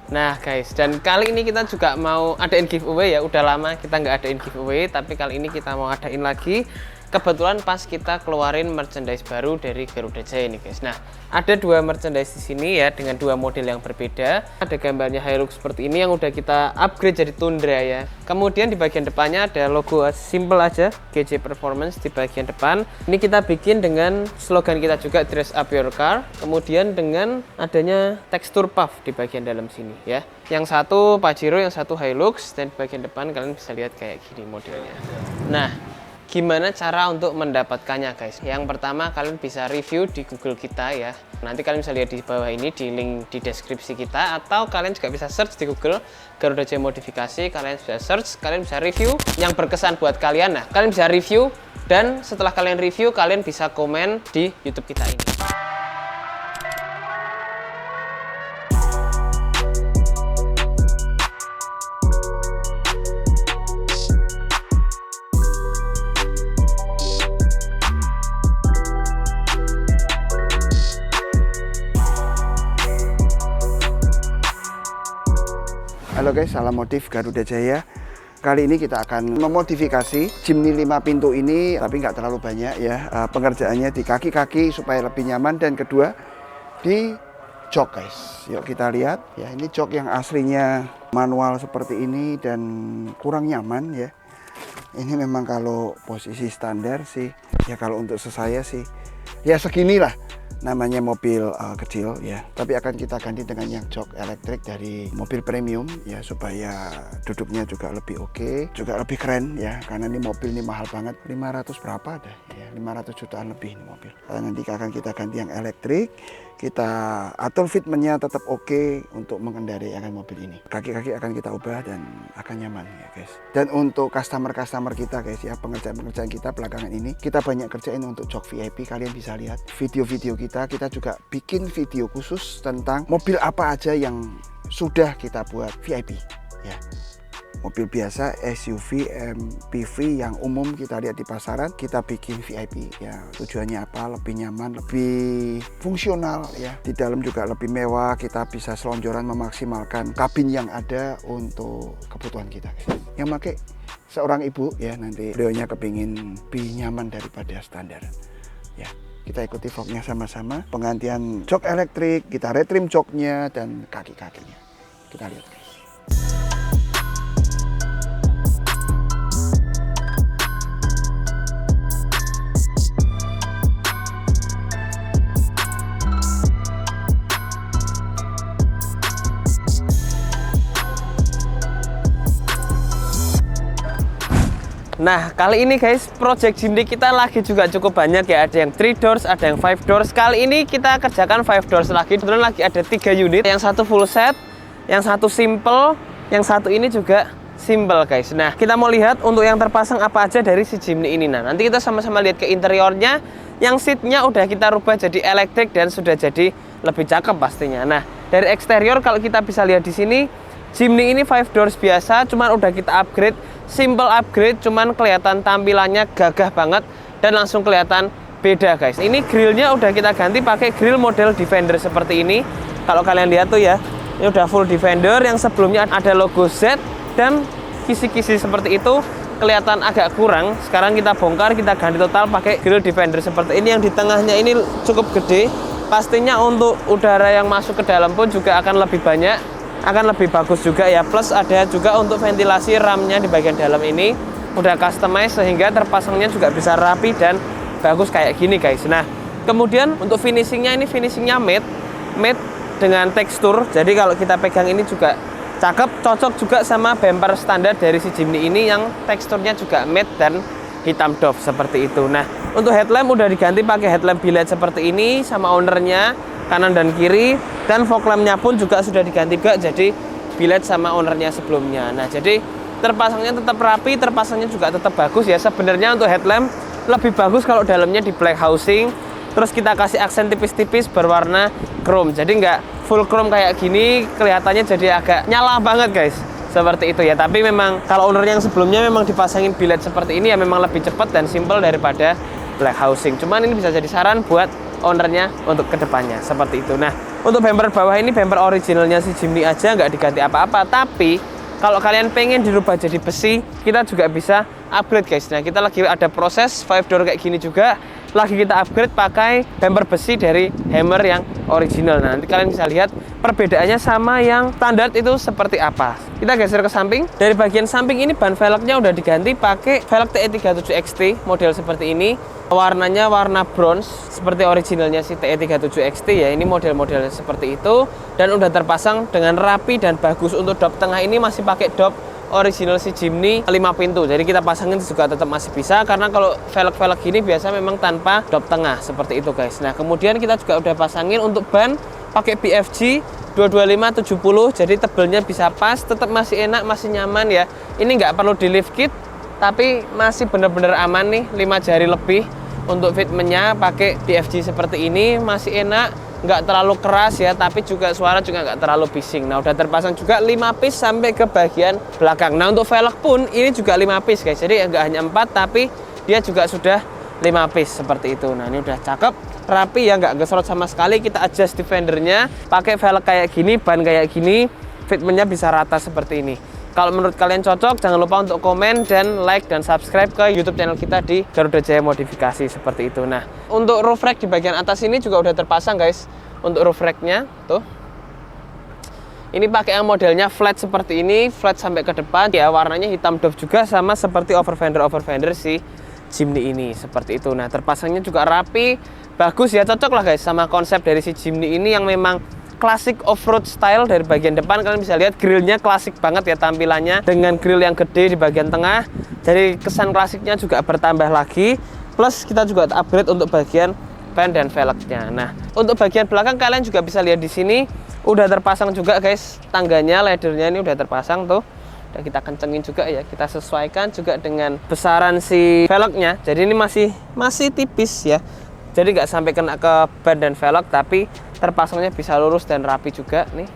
Nah guys, dan kali ini kita juga mau adain giveaway ya. Udah lama kita nggak adain giveaway, tapi kali ini kita mau adain lagi. Kebetulan pas kita keluarin merchandise baru dari Garuda Jaya ini guys. Nah, ada dua merchandise di sini ya dengan dua model yang berbeda. Ada gambarnya Hilux seperti ini yang udah kita upgrade jadi Tundra ya. Kemudian di bagian depannya ada logo simple aja, GJ Performance di bagian depan. Ini kita bikin dengan slogan kita juga, Dress Up Your Car. Kemudian dengan adanya tekstur puff di bagian dalam sini ya. Yang satu Pajero, yang satu Hilux, dan di bagian depan kalian bisa lihat kayak gini modelnya. Nah, gimana cara untuk mendapatkannya guys? Yang pertama kalian bisa review di Google kita ya. Nanti kalian bisa lihat di bawah ini di link di deskripsi kita, atau kalian juga bisa search di Google Garuda Jaya modifikasi. Kalian bisa search, kalian bisa review yang berkesan buat kalian. Nah, kalian bisa review, dan setelah kalian review kalian bisa komen di YouTube kita ini. Halo guys, salam motif Garuda Jaya. Kali ini kita akan memodifikasi Jimny 5 pintu ini, tapi nggak terlalu banyak ya. Pengerjaannya di kaki-kaki supaya lebih nyaman, dan kedua di jok guys. Yuk kita lihat ya, ini jok yang aslinya manual seperti ini dan kurang nyaman ya. Ini memang kalau posisi standar sih, ya kalau untuk saya sih ya seginilah. Namanya mobil kecil ya, tapi akan kita ganti dengan yang jok elektrik dari mobil premium ya, supaya duduknya juga lebih oke, juga lebih keren ya, karena ini mobil ini mahal banget, 500 berapa ada ya, 500 jutaan lebih ini mobil. Nanti akan kita ganti yang elektrik, kita atur fitmentnya tetap oke untuk mengendarai mobil ini. Kaki-kaki akan kita ubah dan akan nyaman ya guys. Dan untuk customer kita guys ya, pengerjaan kita belakangan ini kita banyak kerjain untuk jok VIP. Kalian bisa lihat video-video kita juga bikin video khusus tentang mobil apa aja yang sudah kita buat VIP ya. Mobil biasa, SUV, MPV yang umum kita lihat di pasaran, kita bikin VIP ya. Tujuannya apa? Lebih nyaman, lebih fungsional ya. Di dalam juga lebih mewah, kita bisa selonjoran memaksimalkan kabin yang ada untuk kebutuhan kita. Yang pakai seorang ibu ya, nanti beliaunya kepingin lebih nyaman daripada standar ya. Kita ikuti vlognya sama-sama, penggantian jok elektrik, kita retrim joknya dan kaki-kakinya. Kita lihat guys. Nah, kali ini guys, project Jimny kita lagi juga cukup banyak ya. Ada yang 3 doors, ada yang 5 doors. Kali ini kita kerjakan 5 doors lagi. Kebetulan lagi ada 3 unit. Yang satu full set, yang satu simple, yang satu ini juga simple guys. Nah, kita mau lihat untuk yang terpasang apa aja dari si Jimny ini. Nah, nanti kita sama-sama lihat ke interiornya. Yang seatnya udah kita rubah jadi elektrik dan sudah jadi lebih cakep pastinya. Nah, dari eksterior kalau kita bisa lihat di sini, Jimny ini 5 doors biasa, cuman udah kita upgrade, simple upgrade, cuman kelihatan tampilannya gagah banget dan langsung kelihatan beda guys. Ini grillnya udah kita ganti pakai grill model Defender seperti ini. Kalau kalian lihat tuh ya, ini udah full Defender. Yang sebelumnya ada logo Z dan kisi-kisi seperti itu kelihatan agak kurang. Sekarang kita bongkar, kita ganti total pakai grill Defender seperti ini. Yang di tengahnya ini cukup gede. Pastinya untuk udara yang masuk ke dalam pun juga akan lebih banyak, akan lebih bagus juga ya. Plus ada juga untuk ventilasi ramnya di bagian dalam ini udah customize sehingga terpasangnya juga bisa rapi dan bagus kayak gini guys. Nah, kemudian untuk finishingnya, ini finishingnya matte dengan tekstur. Jadi kalau kita pegang ini juga cakep, cocok juga sama bumper standar dari si Jimny ini yang teksturnya juga matte dan hitam doff seperti itu. Nah, untuk headlamp udah diganti pakai headlamp biled seperti ini sama ownernya, kanan dan kiri, dan fog lampnya pun juga sudah diganti juga jadi biled sama ownernya sebelumnya. Nah, jadi terpasangnya tetap rapi, terpasangnya juga tetap bagus ya. Sebenarnya untuk headlamp lebih bagus kalau dalamnya di black housing, terus kita kasih aksen tipis-tipis berwarna chrome, jadi nggak full chrome kayak gini, kelihatannya jadi agak nyala banget guys, seperti itu ya. Tapi memang kalau owner yang sebelumnya memang dipasangin biled seperti ini ya, memang lebih cepat dan simple daripada black housing. Cuman ini bisa jadi saran buat ownernya untuk kedepannya seperti itu. Nah, untuk bumper bawah ini bumper originalnya si Jimny aja, nggak diganti apa-apa. Tapi kalau kalian pengen dirubah jadi besi, kita juga bisa upgrade guys. Nah, kita lagi ada proses 5 door kayak gini juga, lagi kita upgrade pakai bumper besi dari Hammer yang original. Nah, nanti kalian bisa lihat perbedaannya sama yang standar itu seperti apa. Kita geser ke samping. Dari bagian samping ini ban velgnya udah diganti pakai velg TE37 XT model seperti ini. Warnanya warna bronze seperti originalnya si TE37 XT ya. Ini model-modelnya seperti itu dan udah terpasang dengan rapi dan bagus. Untuk dop tengah ini masih pakai dop original si Jimny 5 pintu. Jadi kita pasangin juga tetap masih bisa, karena kalau velg-velg gini biasa memang tanpa dop tengah seperti itu guys. Nah, kemudian kita juga udah pasangin untuk ban pakai BFG 225/70. Jadi tebelnya bisa pas, tetap masih enak, masih nyaman ya. Ini nggak perlu di lift kit, tapi masih bener-bener aman nih, 5 jari lebih. Untuk fitmentnya pakai BFG seperti ini masih enak, nggak terlalu keras ya, tapi juga suara juga nggak terlalu bising. Nah, udah terpasang juga 5 piece sampai ke bagian belakang. Nah, untuk velg pun ini juga 5 piece guys, jadi nggak hanya 4 tapi dia juga sudah 5 piece seperti itu. Nah, ini udah cakep, rapi ya, nggak gesrot sama sekali. Kita adjust defendernya pakai velg kayak gini, ban kayak gini, fitmentnya bisa rata seperti ini. Kalau menurut kalian cocok, jangan lupa untuk komen dan like dan subscribe ke YouTube channel kita di Garuda Jaya Modifikasi seperti itu. Nah, untuk roof rack di bagian atas ini juga udah terpasang guys. Untuk roof racknya tuh, ini pakai yang modelnya flat seperti ini, flat sampai ke depan ya. Warnanya hitam doff juga, sama seperti overfender si Jimny ini seperti itu. Nah, terpasangnya juga rapi, bagus ya, cocok lah guys sama konsep dari si Jimny ini yang memang klasik off-road style. Dari bagian depan kalian bisa lihat grillnya klasik banget ya tampilannya, dengan grill yang gede di bagian tengah. Jadi kesan klasiknya juga bertambah lagi. Plus kita juga upgrade untuk bagian ban dan velgnya. Nah, untuk bagian belakang kalian juga bisa lihat di sini udah terpasang juga guys tangganya, laddernya ini udah terpasang tuh. Udah kita kencengin juga ya, kita sesuaikan juga dengan besaran si velgnya. Jadi ini masih tipis ya. Jadi nggak sampai kena ke ban dan velg, tapi terpasangnya bisa lurus dan rapi juga nih.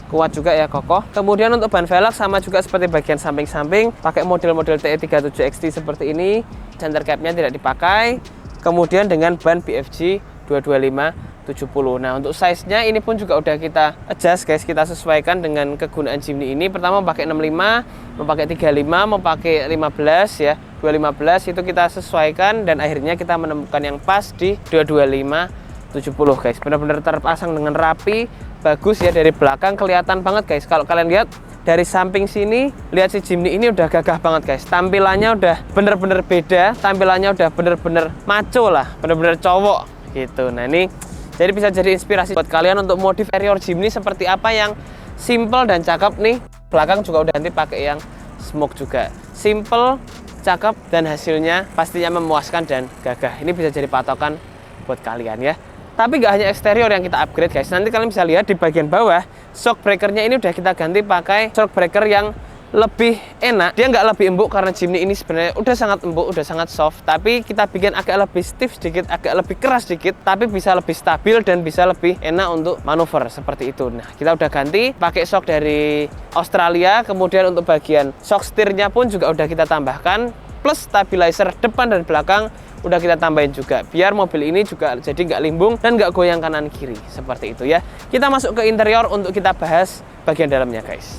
Kuat juga ya, kokoh. Kemudian untuk ban velg sama juga seperti bagian samping-samping, pakai model-model TE37 XT seperti ini. Center cap-nya tidak dipakai. Kemudian dengan ban BFG 225/70. Nah, untuk size-nya ini pun juga udah kita adjust guys, kita sesuaikan dengan kegunaan Jimny ini. Pertama mau pakai 65, mau pakai 35, mau pakai 15 ya. 215 itu kita sesuaikan dan akhirnya kita menemukan yang pas di 225/70 guys. Benar-benar terpasang dengan rapi, bagus ya. Dari belakang kelihatan banget guys. Kalau kalian lihat dari samping sini, lihat si Jimny ini udah gagah banget guys. Tampilannya udah bener-bener beda, tampilannya udah bener-bener maco lah, bener-bener cowok gitu. Nah, ini jadi bisa jadi inspirasi buat kalian untuk modif interior Jimny seperti apa yang simple dan cakep nih. Belakang juga udah nanti pakai yang smoke juga. Simple, cakep, dan hasilnya pastinya memuaskan dan gagah. Ini bisa jadi patokan buat kalian ya. Tapi nggak hanya eksterior yang kita upgrade guys. Nanti kalian bisa lihat di bagian bawah, shock breakernya ini udah kita ganti pakai shock breaker yang lebih enak. Dia nggak lebih empuk karena Jimny ini sebenarnya udah sangat empuk, udah sangat soft. Tapi kita bikin agak lebih stiff sedikit, agak lebih keras sedikit, tapi bisa lebih stabil dan bisa lebih enak untuk manuver seperti itu. Nah, kita udah ganti pakai shock dari Australia. Kemudian untuk bagian shock setirnya pun juga udah kita tambahkan. Plus stabilizer depan dan belakang udah kita tambahin juga, biar mobil ini juga jadi nggak limbung dan nggak goyang kanan kiri seperti itu ya. Kita masuk ke interior untuk kita bahas bagian dalamnya guys.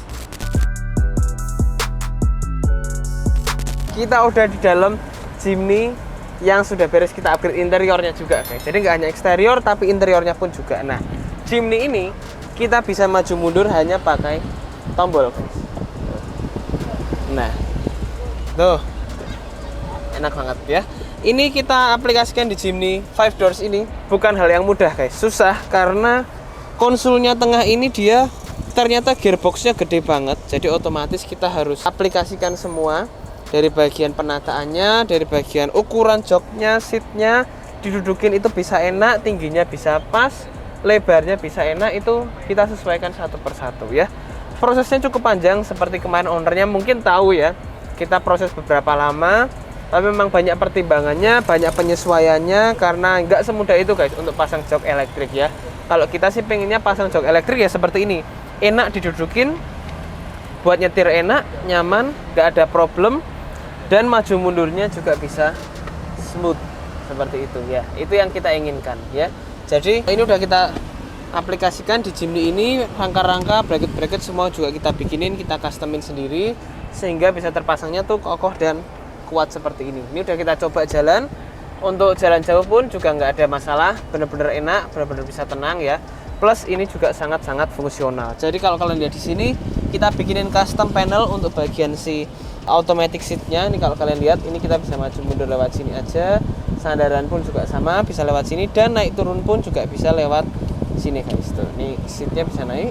Kita udah di dalam Jimny yang sudah beres kita upgrade interiornya juga guys. Jadi nggak hanya eksterior tapi interiornya pun juga. Nah, Jimny ini kita bisa maju mundur hanya pakai tombol guys. Nah, tuh enak banget ya. Ini kita aplikasikan di Jimny 5 doors ini bukan hal yang mudah guys, susah karena konsulnya tengah ini dia ternyata gearboxnya gede banget. Jadi otomatis kita harus aplikasikan semua dari bagian penataannya, dari bagian ukuran joknya, seatnya didudukin itu bisa enak, tingginya bisa pas, lebarnya bisa enak, itu kita sesuaikan satu persatu ya. Prosesnya cukup panjang seperti kemarin ownernya mungkin tahu ya. Kita proses beberapa lama. Tapi memang banyak pertimbangannya, banyak penyesuaiannya karena nggak semudah itu guys untuk pasang jok elektrik ya. Kalau kita sih pengennya pasang jok elektrik ya seperti ini, enak didudukin, buat nyetir enak, nyaman, nggak ada problem, dan maju mundurnya juga bisa smooth seperti itu ya. Itu yang kita inginkan ya. Jadi ini udah kita aplikasikan di Jimny ini, rangka-rangka, bracket-bracket semua juga kita bikinin, kita customin sendiri sehingga bisa terpasangnya tuh kokoh dan kuat seperti ini. Ini udah kita coba jalan. Untuk jalan jauh pun juga nggak ada masalah, bener-bener enak, bener-bener bisa tenang ya. Plus ini juga sangat-sangat fungsional. Jadi kalau kalian lihat di sini, kita bikinin custom panel untuk bagian si automatic seatnya. Ini kalau kalian lihat, ini kita bisa maju mundur lewat sini aja. Sandaran pun juga sama, bisa lewat sini, dan naik turun pun juga bisa lewat sini guys. Tuh, ini seatnya bisa naik,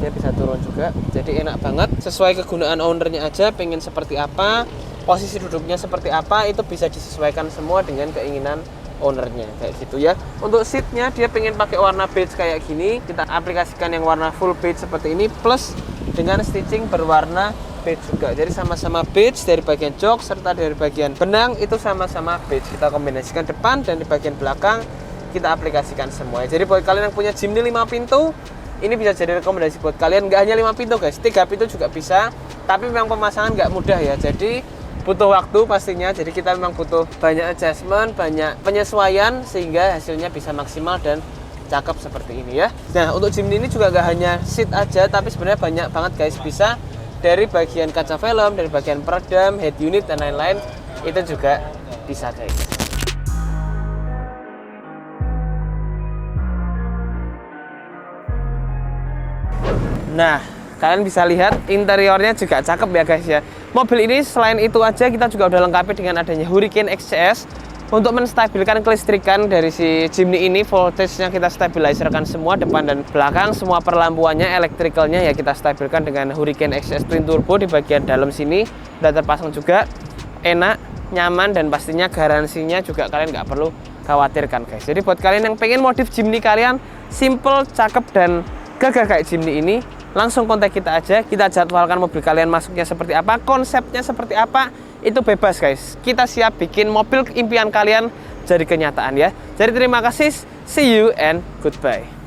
dia bisa turun juga. Jadi enak banget, sesuai kegunaan ownernya aja, pengen seperti apa, posisi duduknya seperti apa, itu bisa disesuaikan semua dengan keinginan ownernya kayak gitu ya. Untuk seatnya dia pengen pakai warna beige kayak gini, kita aplikasikan yang warna full beige seperti ini, plus dengan stitching berwarna beige juga. Jadi sama-sama beige dari bagian jok serta dari bagian benang itu sama-sama beige. Kita kombinasikan depan dan di bagian belakang kita aplikasikan semua. Jadi buat kalian yang punya Jimny 5 pintu, ini bisa jadi rekomendasi buat kalian. Nggak hanya 5 pintu guys, 3 pintu juga bisa, tapi memang pemasangan nggak mudah ya. Jadi butuh waktu pastinya, jadi kita memang butuh banyak adjustment, banyak penyesuaian sehingga hasilnya bisa maksimal dan cakep seperti ini ya. Nah, untuk Jimny ini juga nggak hanya seat aja, tapi sebenarnya banyak banget guys, bisa dari bagian kaca film, dari bagian peredam, head unit dan lain-lain, itu juga bisa guys. Nah, kalian bisa lihat interiornya juga cakep ya guys ya. Mobil ini selain itu aja kita juga udah lengkapi dengan adanya Hurricane XCS untuk menstabilkan kelistrikan dari si Jimny ini. Voltage-nya kita stabilizerkan semua, depan dan belakang, semua perlampuannya, elektrikalnya ya kita stabilkan dengan Hurricane XCS Twin Turbo di bagian dalam sini. Udah terpasang juga, enak, nyaman, dan pastinya garansinya juga kalian nggak perlu khawatirkan guys. Jadi buat kalian yang pengen modif Jimny kalian simple, cakep, dan gagah kayak Jimny ini, langsung kontak kita aja, kita jadwalkan mobil kalian masuknya seperti apa, konsepnya seperti apa, itu bebas guys. Kita siap bikin mobil impian kalian jadi kenyataan ya. Jadi terima kasih, see you and goodbye.